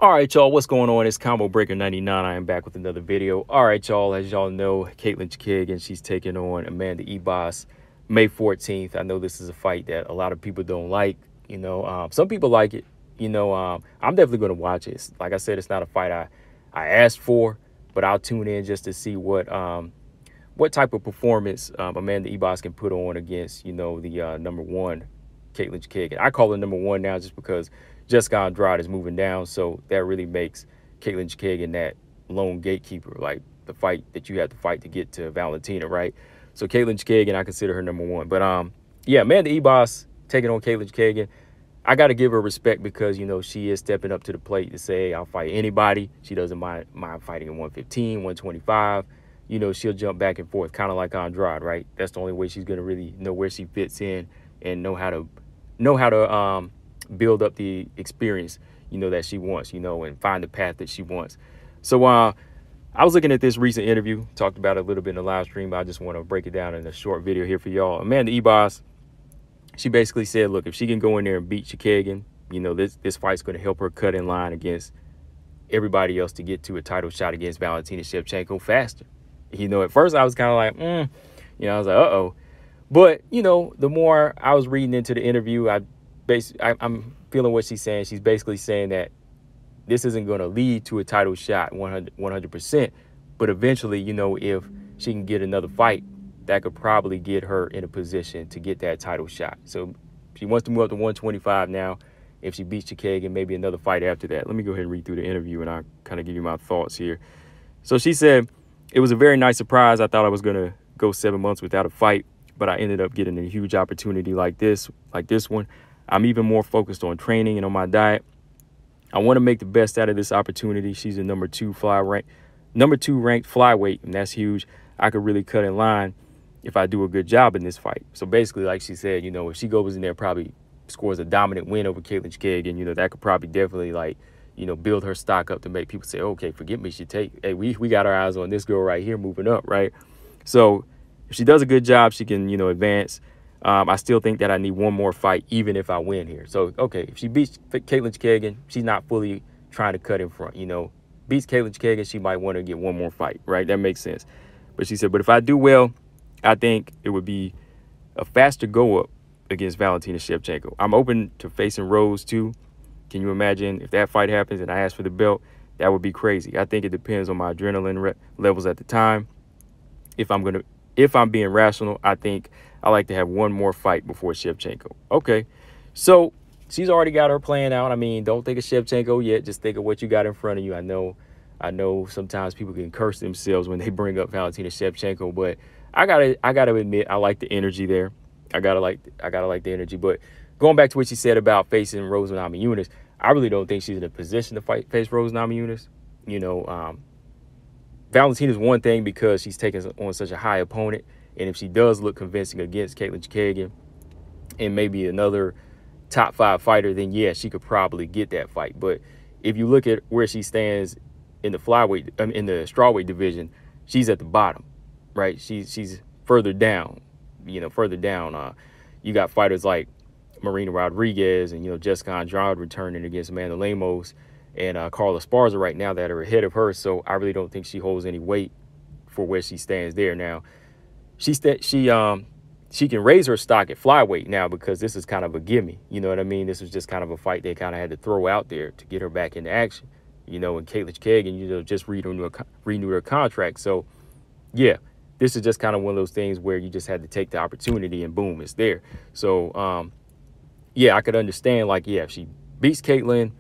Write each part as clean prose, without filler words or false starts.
All right, y'all, what's going on? It's Combo Breaker 99. I am back with another video. All right, y'all, as y'all know, Katlyn Chookagian, she's taking on Amanda Ribas May 14th. I know this is a fight that a lot of people don't like. Some people like it. I'm definitely going to watch it. Like I said, it's not a fight I asked for, but I'll tune in just to see what type of performance Amanda Ribas can put on against, the number one, Katlyn Chookagian. I call her number one now just because Jessica Andrade is moving down, so that really makes Katlyn Chookagian that lone gatekeeper, like the fight that you have to fight to get to Valentina, right? So Katlyn Chookagian, I consider her number one. But yeah, Amanda Ribas taking on Katlyn Chookagian. I got to give her respect because, she is stepping up to the plate to say, I'll fight anybody. She doesn't mind fighting at 115, 125. She'll jump back and forth, kind of like Andrade, right? That's the only way she's going to really know where she fits in and know how to build up the experience, that she wants, and find the path that she wants. So I was looking at this recent interview, talked about it a little bit in the live stream, but I just want to break it down in a short video here for y'all. Amanda Ribas, she basically said, look, if she can go in there and beat Chookagian, this fight's going to help her cut in line against everybody else to get to a title shot against Valentina Shevchenko faster. At first I was kind of like, I was like, uh-oh. But, the more I was reading into the interview, I'm feeling what she's saying. She's basically saying that this isn't going to lead to a title shot 100%. But eventually, if she can get another fight, that could probably get her in a position to get that title shot. So she wants to move up to 125 now. If she beats Chookagian, maybe another fight after that. Let me go ahead and read through the interview and I'll kind of give you my thoughts here. So she said, it was a very nice surprise. I thought I was going to go 7 months without a fight, but I ended up getting a huge opportunity like this one. I'm even more focused on training and on my diet. I want to make the best out of this opportunity. She's a number two ranked flyweight, and that's huge. I could really cut in line if I do a good job in this fight. So basically, like she said, if she goes in there, probably scores a dominant win over Katlyn Chookagian, that could probably definitely build her stock up to make people say, okay, forget me. Hey, we got our eyes on this girl right here moving up, right? So if she does a good job, she can, advance. I still think that I need one more fight, even if I win here. So, okay, if she beats Katlyn Chookagian, she's not fully trying to cut in front, Beats Katlyn Chookagian, she might want to get one more fight, right? That makes sense. But she said, but if I do well, I think it would be a faster go-up against Valentina Shevchenko. I'm open to facing Rose, too. Can you imagine if that fight happens and I ask for the belt? That would be crazy. I think it depends on my adrenaline levels at the time. If I'm being rational, I think I like to have one more fight before Shevchenko. Okay, so she's already got her plan out. I mean, don't think of Shevchenko yet. Just think of what you got in front of you. I know sometimes people can curse themselves when they bring up Valentina Shevchenko, but I gotta admit, I like the energy there. I gotta like the energy. But going back to what she said about facing Rose Namajunas, I really don't think she's in a position to face Rose Namajunas. Valentina's one thing because she's taking on such a high opponent. And if she does look convincing against Katlyn Chookagian and maybe another top 5 fighter, then yeah, she could probably get that fight. But if you look at where she stands in the in the strawweight division, she's at the bottom, right? She's further down, further down. You got fighters like Marina Rodriguez and, Jessica Andrade returning against Amanda Lemos and Carla Esparza right now that are ahead of her. So I really don't think she holds any weight for where she stands there now. She can raise her stock at flyweight now because this is kind of a gimme. You know what I mean? This was just kind of a fight they kind of had to throw out there to get her back into action. And Katlyn Chookagian, just renewed her contract. So, yeah, this is just kind of one of those things where you just had to take the opportunity and boom, it's there. So, yeah, I could understand, if she beats Katlyn,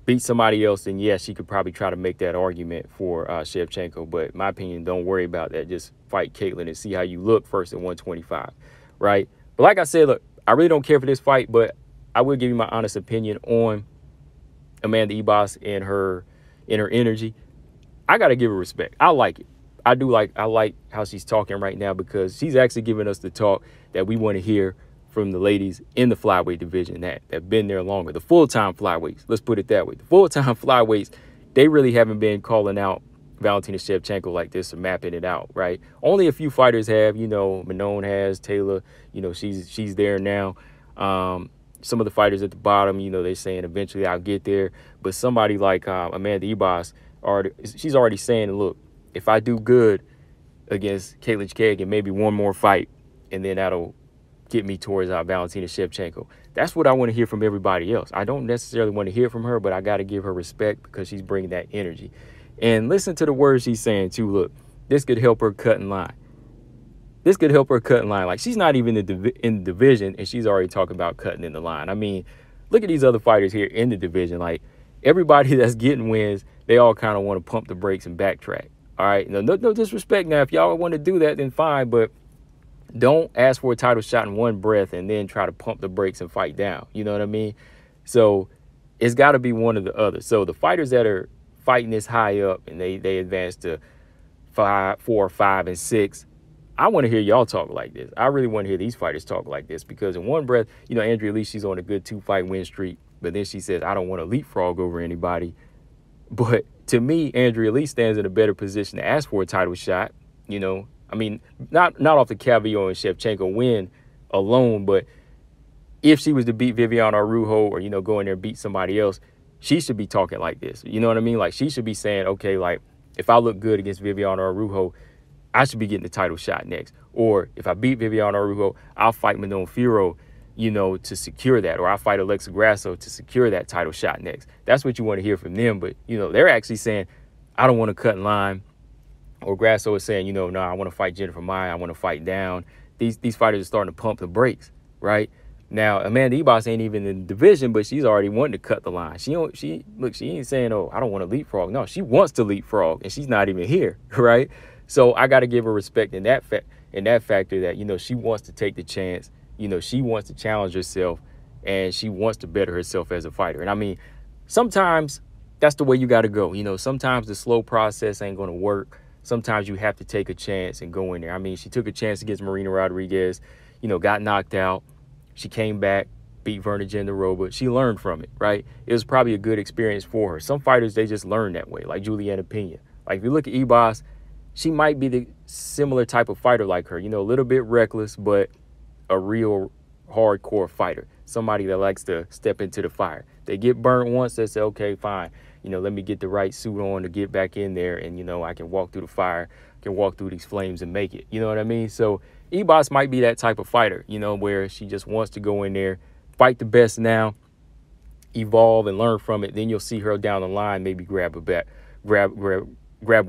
beats somebody else, then yeah, she could probably try to make that argument for Shevchenko. But in my opinion, don't worry about that. Just fight Katlyn and see how you look first at 125, right? But like I said, look, I really don't care for this fight, but I will give you my honest opinion on Amanda Ribas and her energy. I gotta give her respect. I like it. I like how she's talking right now because she's actually giving us the talk that we want to hear from the ladies in the flyweight division that have been there longer. The full-time flyweights, let's put it that way. The full-time flyweights, they really haven't been calling out Valentina Shevchenko like this or mapping it out, right? Only a few fighters have, Manon has, Taylor, she's there now. some of the fighters at the bottom, you know, they're saying eventually I'll get there. But somebody like Amanda Ribas, she's already saying, look, if I do good against Katlyn Chookagian, maybe one more fight, and then that'll get me towards Valentina Shevchenko. That's what I want to hear from everybody else. I don't necessarily want to hear from her, but I got to give her respect because she's bringing that energy. And listen to the words she's saying, too. Look, this could help her cut in line. This could help her cut in line. Like, she's not even in the division, and she's already talking about cutting in the line. I mean, look at these other fighters here in the division. Like, everybody that's getting wins, they all kind of want to pump the brakes and backtrack. All right? No disrespect now. If y'all want to do that, then fine, but don't ask for a title shot in one breath and then try to pump the brakes and fight down. You know what I mean? So it's got to be one or the other. So the fighters that are fighting this high up and they advance to 4, 5, and 6, I want to hear y'all talk like this. I really want to hear these fighters talk like this because in one breath, you know, Andrea Lee, she's on a good 2-fight win streak, but then she says, I don't want to leapfrog over anybody. But to me, Andrea Lee stands in a better position to ask for a title shot, you know. I mean, not off the Calvillo and Shevchenko win alone, but if she was to beat Viviane Araújo or, you know, go in there and beat somebody else, she should be talking like this. You know what I mean? Like, she should be saying, okay, like, if I look good against Viviane Araújo, I should be getting the title shot next. Or if I beat Viviane Araújo, I'll fight Manon Fiorot, you know, to secure that. Or I'll fight Alexa Grasso to secure that title shot next. That's what you want to hear from them. But, you know, they're actually saying, I don't want to cut in line. Or Grasso is saying, you know, no, I want to fight Jennifer Maia. I want to fight down. These fighters are starting to pump the brakes, right? Now, Amanda Ribas ain't even in the division, but she's already wanting to cut the line. She ain't saying, oh, I don't want to leapfrog. No, she wants to leapfrog, and she's not even here, right? So I got to give her respect in that factor that, you know, she wants to take the chance. You know, she wants to challenge herself, and she wants to better herself as a fighter. And I mean, sometimes that's the way you got to go. You know, sometimes the slow process ain't going to work. Sometimes you have to take a chance and go in there. I mean, she took a chance against Marina Rodriguez, you know, got knocked out. She came back, beat Verna Jandiroba. She learned from it, right? It was probably a good experience for her. Some fighters, they just learn that way, like Juliana Pena. Like, if you look at Ribas, she might be the similar type of fighter like her, you know, a little bit reckless, but a real hardcore fighter, somebody that likes to step into the fire. They get burnt once, they say, okay, fine. You know, let me get the right suit on to get back in there and, you know, I can walk through the fire, can walk through these flames and make it. You know what I mean? So Ribas might be that type of fighter, you know, where she just wants to go in there, fight the best now, evolve and learn from it. Then you'll see her down the line, maybe grab one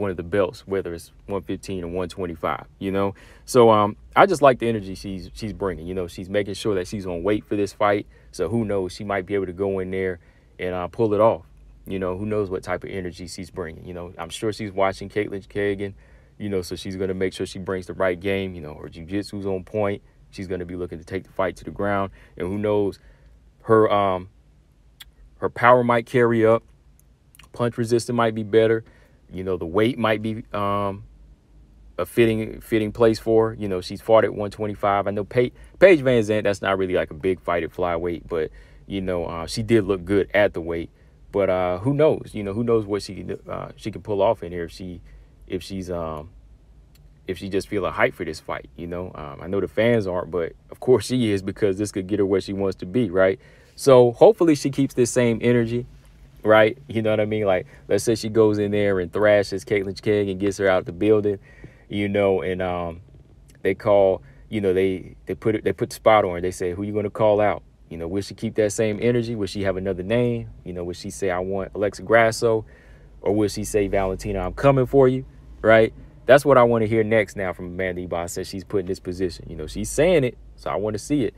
of the belts, whether it's 115 or 125, you know? So I just like the energy she's bringing. You know, she's making sure that she's on weight for this fight. So who knows, she might be able to go in there and pull it off. You know, who knows what type of energy she's bringing. You know, I'm sure she's watching Katlyn Chookagian, you know, so she's going to make sure she brings the right game. You know, her jiu-jitsu's on point. She's going to be looking to take the fight to the ground. And who knows, her power might carry up. Punch resistance might be better. You know, the weight might be a fitting place for her. You know, she's fought at 125. I know Paige Van Zandt, that's not really like a big fight at flyweight, but, you know, she did look good at the weight. But who knows? You know, who knows what she can pull off in here if she just feeling hype for this fight. You know, I know the fans aren't, but of course she is because this could get her where she wants to be, right? So hopefully she keeps this same energy, right? You know what I mean? Like, let's say she goes in there and thrashes Katlyn Chookagian and gets her out the building, you know, and they call, you know, they put the spot on her. They say, who you going to call out? You know, will she keep that same energy? Will she have another name? You know, will she say, I want Alexa Grasso? Or will she say, Valentina, I'm coming for you, right? That's what I want to hear next now from Amanda Ribas, since she's put in this position. You know, she's saying it, so I want to see it.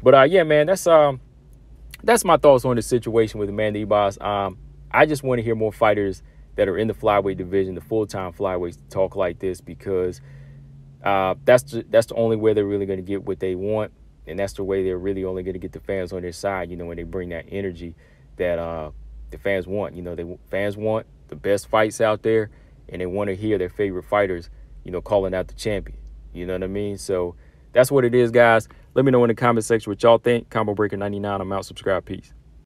But, yeah, man, that's my thoughts on the situation with Amanda Ribas. I just want to hear more fighters that are in the flyweight division, the full-time flyweights, talk like this because that's the only way they're really going to get what they want. And that's the way they're really only going to get the fans on their side, you know, when they bring that energy that the fans want. You know, fans want the best fights out there, and they want to hear their favorite fighters, you know, calling out the champion. You know what I mean? So that's what it is, guys. Let me know in the comment section what y'all think. Combo Breaker 99. I'm out. Subscribe. Peace.